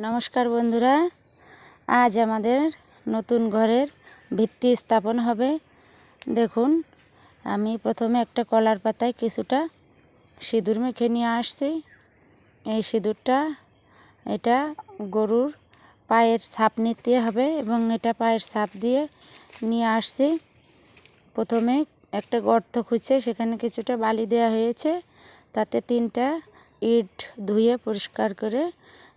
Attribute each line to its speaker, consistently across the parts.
Speaker 1: নমস্কার বন্ধুরা, আজ আমাদের নতুন ঘরের ভিত্তি স্থাপন হবে। দেখুন, আমি প্রথমে একটা কলার পাতায় কিছুটা সিঁদুর মেখে নিয়ে আসছি। এই সিঁদুরটা এটা গরুর পায়ের ছাপ নিতে হবে এবং এটা পায়ের ছাপ দিয়ে নিয়ে আসছি। প্রথমে একটা গর্ত খুঁজে সেখানে কিছুটা বালি দেওয়া হয়েছে, তাতে 3টা ইট ধুয়ে পরিষ্কার করে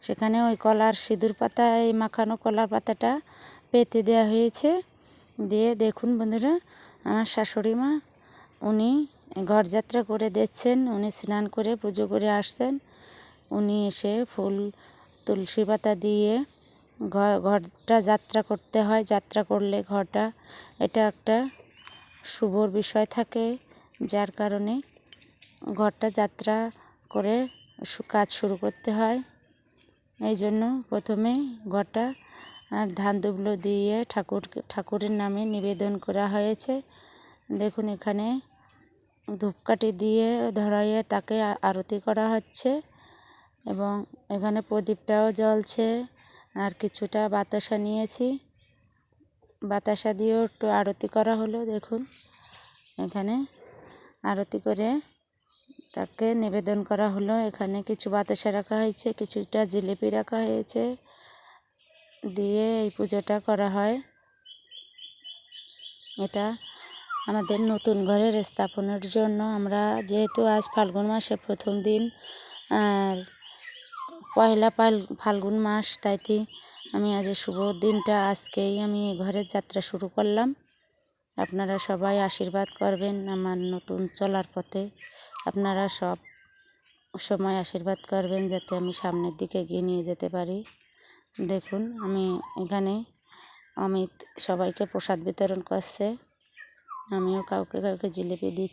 Speaker 1: সেখানে ওই কলার সিঁদুর পাতা, এই মাখানো কলার পাতাটা পেতে দেওয়া হয়েছে। দিয়ে দেখুন বন্ধুরা, আমার শাশুড়ি মা উনি ঘর যাত্রা করে দিচ্ছেন। উনি স্নান করে পুজো করে আসছেন। উনি এসে ফুল তুলসী পাতা দিয়ে ঘরটা যাত্রা করতে হয়। যাত্রা করলে ঘরটা এটা একটা শুভর বিষয় থাকে, যার কারণে ঘরটা যাত্রা করে কাজ শুরু করতে হয়। এই জন্য প্রথমে ঘরটা ধান দুবলো দিয়ে ঠাকুরের নামে নিবেদন করা হয়েছে। দেখুন, এখানে ধূপকাঠি দিয়ে ধরাইয়ে তাকে আরতি করা হচ্ছে এবং এখানে প্রদীপটাও জ্বলছে। আর কিছুটা বাতাসা নিয়েছি, বাতাসা দিয়েও একটু আরতি করা হলো। দেখুন, এখানে আরতি করে তাকে নিবেদন করা হলো। এখানে কিছু বাতাসা রাখা হয়েছে, কিছুটা জিলিপি রাখা হয়েছে, দিয়ে এই পুজোটা করা হয়। এটা আমাদের নতুন ঘরের স্থাপনের জন্য আমরা, যেহেতু আজ ফাল্গুন মাসের প্রথম দিন আর পয়লা ফাল্গুন মাস, তাইতে আমি আজ শুভ দিনটা আজকেই আমি ঘরের যাত্রা শুরু করলাম। আপনারা সবাই আশীর্বাদ করবেন আমার নতুন চলার পথে। আপনারা সব সময় আশীর্বাদ করবেন যাতে আমি সামনের দিকে এগিয়ে নিয়ে যেতে পারি। দেখুন, আমি এখানে অমিত সবাইকে প্রসাদ বিতরণ করছে, আমিও কাউকে কাউকে জিলিপি দিচ্ছি।